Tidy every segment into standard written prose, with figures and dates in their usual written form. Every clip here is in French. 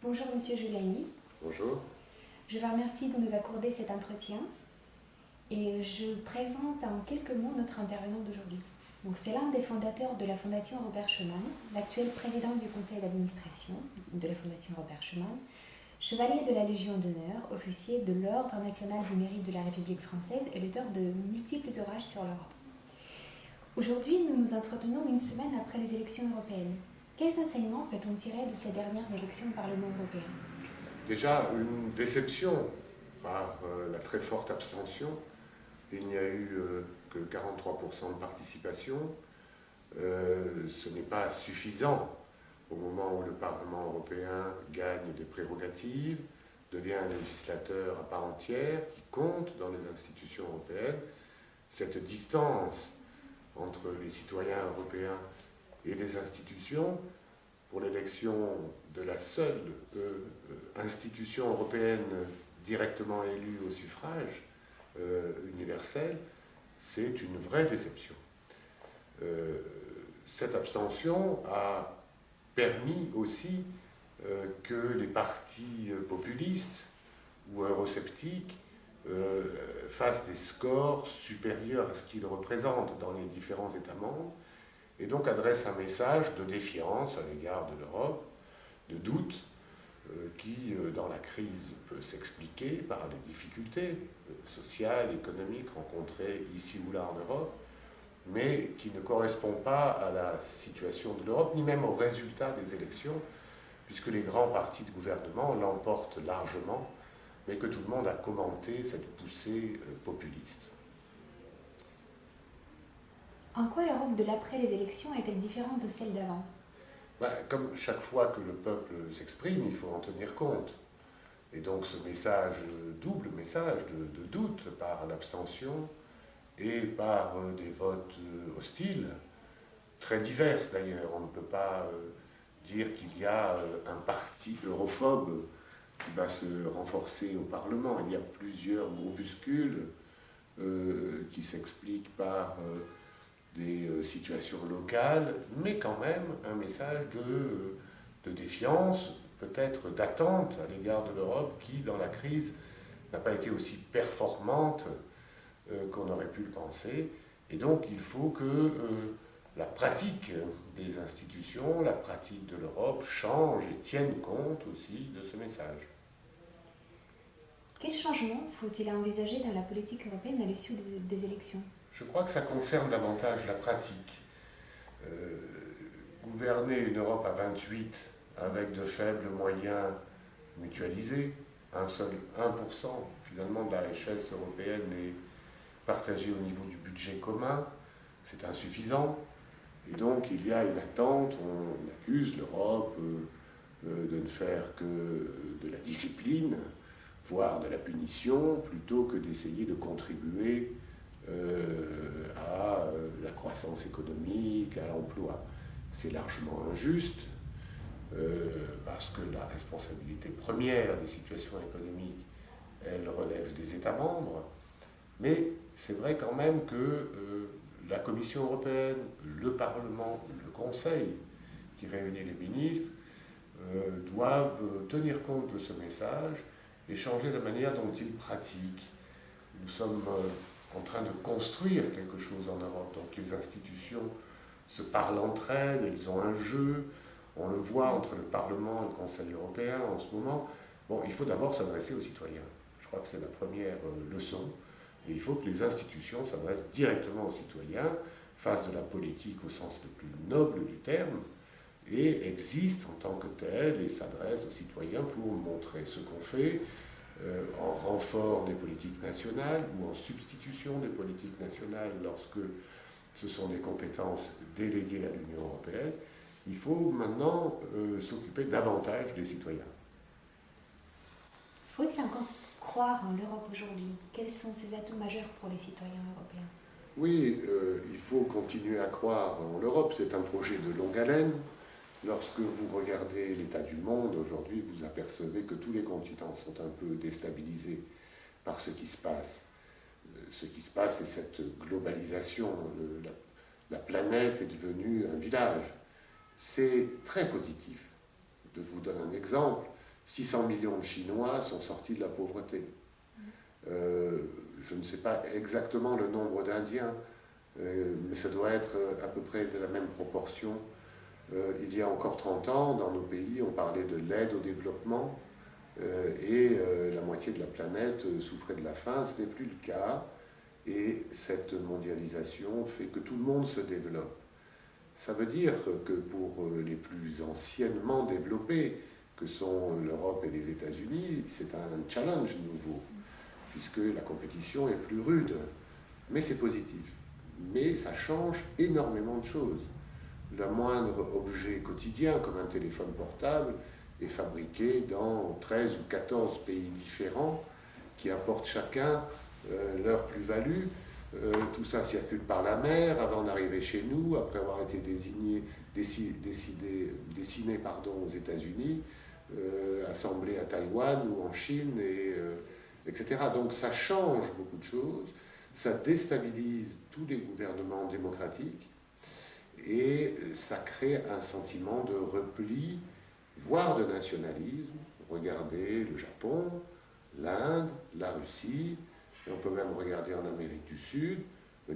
Bonjour Monsieur Giuliani, Bonjour. je vous remercie de nous accorder cet entretien et je présente en quelques mots notre intervenant d'aujourd'hui. Donc, c'est l'un des fondateurs de la Fondation Robert Schuman, l'actuel président du conseil d'administration de la Fondation Robert Schuman, chevalier de la Légion d'honneur, officier de l'Ordre national du mérite de la République française et l'auteur de multiples ouvrages sur l'Europe. Aujourd'hui, nous nous entretenons une semaine après les élections européennes. Quels enseignements peut-on tirer de ces dernières élections au Parlement européen ? Déjà, une déception par la très forte abstention. Il n'y a eu que 43% de participation. Ce n'est pas suffisant au moment où le Parlement européen gagne des prérogatives, devient un législateur à part entière, qui compte dans les institutions européennes. Cette distance entre les citoyens européens et les institutions, pour l'élection de la seule institution européenne directement élue au suffrage universel, c'est une vraie déception. Cette abstention a permis aussi que les partis populistes ou eurosceptiques fassent des scores supérieurs à ce qu'ils représentent dans les différents États membres, et donc adresse un message de défiance à l'égard de l'Europe, de doute, qui, dans la crise, peut s'expliquer par les difficultés sociales, économiques rencontrées ici ou là en Europe, mais qui ne correspond pas à la situation de l'Europe, ni même aux résultats des élections, puisque les grands partis de gouvernement l'emportent largement, mais que tout le monde a commenté cette poussée populiste. En quoi l'Europe de l'après les élections est-elle différente de celle d'avant ? Comme chaque fois que le peuple s'exprime, il faut en tenir compte. Et donc ce message, double message de doute par l'abstention et par des votes hostiles, très divers d'ailleurs. On ne peut pas dire qu'il y a un parti europhobe qui va se renforcer au Parlement. Il y a plusieurs groupuscules qui s'expliquent par des situations locales, mais quand même un message de défiance, peut-être d'attente à l'égard de l'Europe qui, dans la crise, n'a pas été aussi performante qu'on aurait pu le penser. Et donc il faut que la pratique des institutions, la pratique de l'Europe change et tienne compte aussi de ce message. Quel changement faut-il envisager dans la politique européenne à l'issue des élections ? Je crois que ça concerne davantage la pratique. Gouverner une Europe à 28 avec de faibles moyens mutualisés, un seul 1% finalement de la richesse européenne est partagé au niveau du budget commun, c'est insuffisant. Et donc il y a une attente, on accuse l'Europe de ne faire que de la discipline, voire de la punition, plutôt que d'essayer de contribuer à la croissance économique, à l'emploi. C'est largement injuste, parce que la responsabilité première des situations économiques, elle relève des États membres, mais c'est vrai quand même que la Commission européenne, le Parlement, le Conseil, qui réunit les ministres, doivent tenir compte de ce message et changer la manière dont ils pratiquent. Nous sommes en train de construire quelque chose en Europe, donc les institutions se parlent entre elles, elles ont un jeu, on le voit entre le Parlement et le Conseil européen en ce moment. Bon, il faut d'abord s'adresser aux citoyens. Je crois que c'est la première leçon. Et il faut que les institutions s'adressent directement aux citoyens, fassent de la politique au sens le plus noble du terme, et existent en tant que telles et s'adressent aux citoyens pour montrer ce qu'on fait en renfort des politiques nationales ou en substitution des politiques nationales lorsque ce sont des compétences déléguées à l'Union européenne. Il faut maintenant s'occuper davantage des citoyens. Faut-il encore croire en l'Europe aujourd'hui ? Quels sont ses atouts majeurs pour les citoyens européens ? Oui, il faut continuer à croire en l'Europe. C'est un projet de longue haleine. Lorsque vous regardez l'état du monde aujourd'hui, vous apercevez que tous les continents sont un peu déstabilisés par ce qui se passe. Ce qui se passe, c'est cette globalisation. La planète est devenue un village. C'est très positif. Je vous donne un exemple. 600 millions de Chinois sont sortis de la pauvreté. Je ne sais pas exactement le nombre d'Indiens, mais ça doit être à peu près de la même proportion. Il y a encore 30 ans, dans nos pays, on parlait de l'aide au développement et la moitié de la planète souffrait de la faim. Ce n'est plus le cas. Et cette mondialisation fait que tout le monde se développe. Ça veut dire que pour les plus anciennement développés, que sont l'Europe et les États-Unis, c'est un challenge nouveau, puisque la compétition est plus rude. Mais c'est positif. Mais ça change énormément de choses. Le moindre objet quotidien, comme un téléphone portable, est fabriqué dans 13 ou 14 pays différents qui apportent chacun leur plus-value. Tout ça circule par la mer avant d'arriver chez nous, après avoir été dessiné aux États-Unis, assemblé à Taïwan ou en Chine, etc. Donc ça change beaucoup de choses, ça déstabilise tous les gouvernements démocratiques et ça crée un sentiment de repli, voire de nationalisme. Regardez le Japon, l'Inde, la Russie, et on peut même regarder en Amérique du Sud, le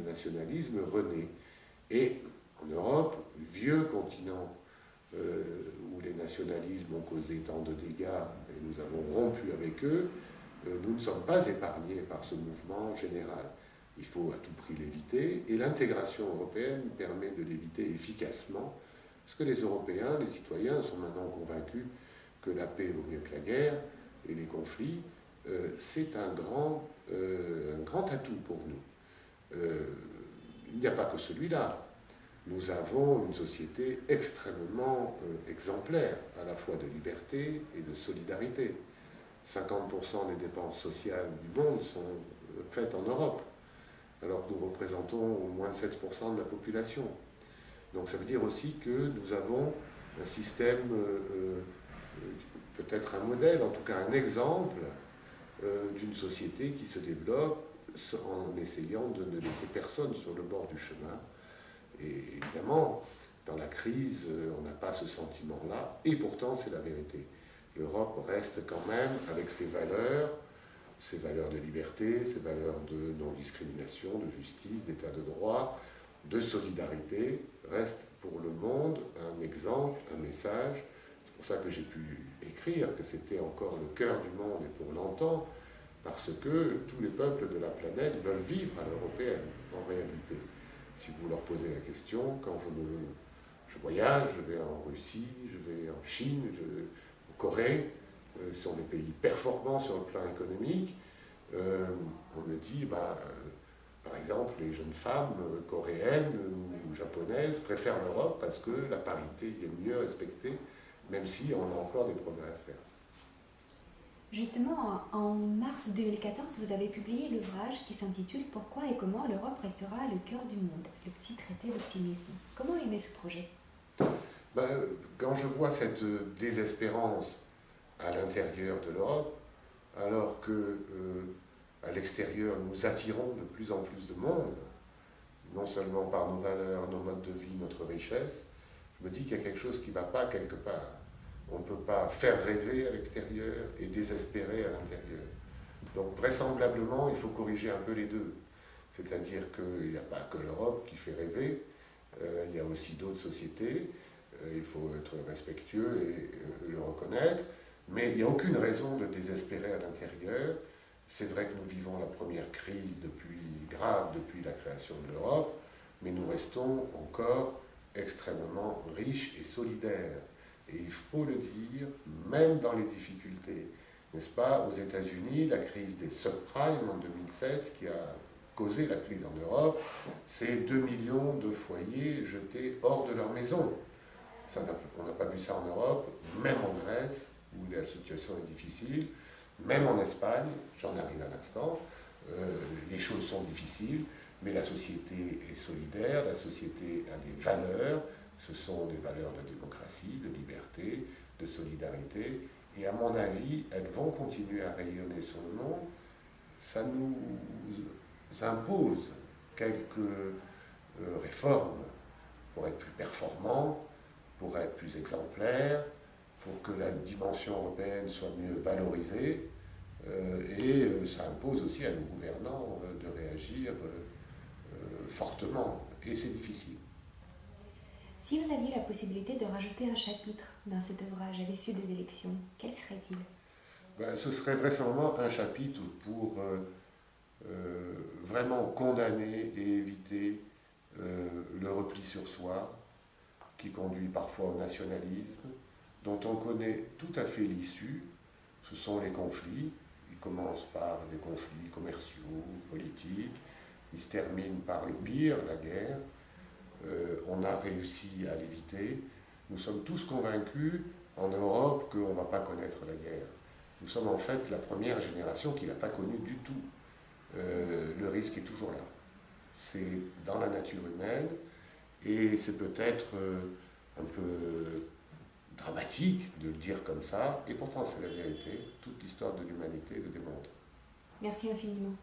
nationalisme renaît. Et en Europe, vieux continent où les nationalismes ont causé tant de dégâts et nous avons rompu avec eux, nous ne sommes pas épargnés par ce mouvement général. Il faut à tout prix l'éviter, et l'intégration européenne permet de l'éviter efficacement, parce que les Européens, les citoyens, sont maintenant convaincus que la paix vaut mieux que la guerre, et les conflits, c'est un grand atout pour nous. Il n'y a pas que celui-là. Nous avons une société extrêmement exemplaire, à la fois de liberté et de solidarité. 50% des dépenses sociales du monde sont faites en Europe, alors que nous représentons moins de 7% de la population. Donc ça veut dire aussi que nous avons un système, peut-être un modèle, en tout cas un exemple d'une société qui se développe en essayant de ne laisser personne sur le bord du chemin. Et évidemment, dans la crise, on n'a pas ce sentiment-là, et pourtant c'est la vérité. L'Europe reste quand même, avec ses valeurs de liberté, ses valeurs de non-discrimination, de justice, d'état de droit, de solidarité, reste pour le monde un exemple, un message. C'est pour ça que j'ai pu écrire que c'était encore le cœur du monde et pour longtemps, parce que tous les peuples de la planète veulent vivre à l'européenne, en réalité. Si vous leur posez la question, quand je voyage, je vais en Russie, je vais en Chine, en Corée, ce sont des pays performants sur le plan économique, on me dit, par exemple, les jeunes femmes coréennes ou japonaises préfèrent l'Europe parce que la parité y est mieux respectée, même si on a encore des progrès à faire. Justement, en mars 2014, vous avez publié l'ouvrage qui s'intitule « Pourquoi et comment l'Europe restera le cœur du monde ?» Le petit traité d'optimisme. Comment est né ce projet ? Quand je vois cette désespérance à l'intérieur de l'Europe, alors que à l'extérieur nous attirons de plus en plus de monde, non seulement par nos valeurs, nos modes de vie, notre richesse, je me dis qu'il y a quelque chose qui ne va pas quelque part. On ne peut pas faire rêver à l'extérieur et désespérer à l'intérieur. Donc vraisemblablement, il faut corriger un peu les deux. C'est-à-dire qu'il n'y a pas que l'Europe qui fait rêver, il y a aussi d'autres sociétés, il faut être respectueux et le reconnaître, mais il n'y a aucune raison de désespérer à l'intérieur. C'est vrai que nous vivons la première crise grave depuis la création de l'Europe, mais nous restons encore extrêmement riches et solidaires. Et il faut le dire, même dans les difficultés. N'est-ce pas, aux États-Unis, la crise des subprimes en 2007, qui a causé la crise en Europe, c'est 2 millions de foyers jetés hors de leur maison. On n'a pas vu ça en Europe, même en Grèce, où la situation est difficile, même en Espagne, j'en arrive à l'instant, les choses sont difficiles, mais la société est solidaire, la société a des valeurs, ce sont des valeurs de démocratie, de liberté, de solidarité, et à mon avis, elles vont continuer à rayonner sur le monde. Ça nous impose quelques réformes pour être plus performants, pour être plus exemplaires, pour que la dimension européenne soit mieux valorisée. Et ça impose aussi à nos gouvernants de réagir fortement, et c'est difficile. Si vous aviez la possibilité de rajouter un chapitre dans cet ouvrage à l'issue des élections, quel serait-il? Ce serait vraisemblablement un chapitre pour vraiment condamner et éviter le repli sur soi, qui conduit parfois au nationalisme, dont on connaît tout à fait l'issue. Ce sont les conflits. Ils commencent par des conflits commerciaux, politiques, ils se terminent par le pire, la guerre. On a réussi à l'éviter. Nous sommes tous convaincus en Europe qu'on ne va pas connaître la guerre. Nous sommes en fait la première génération qui ne l'a pas connue du tout. Le risque est toujours là. C'est dans la nature humaine et c'est peut-être un peu dramatique de le dire comme ça, et pourtant c'est la vérité. Toute l'histoire de l'humanité le démontre. Merci infiniment.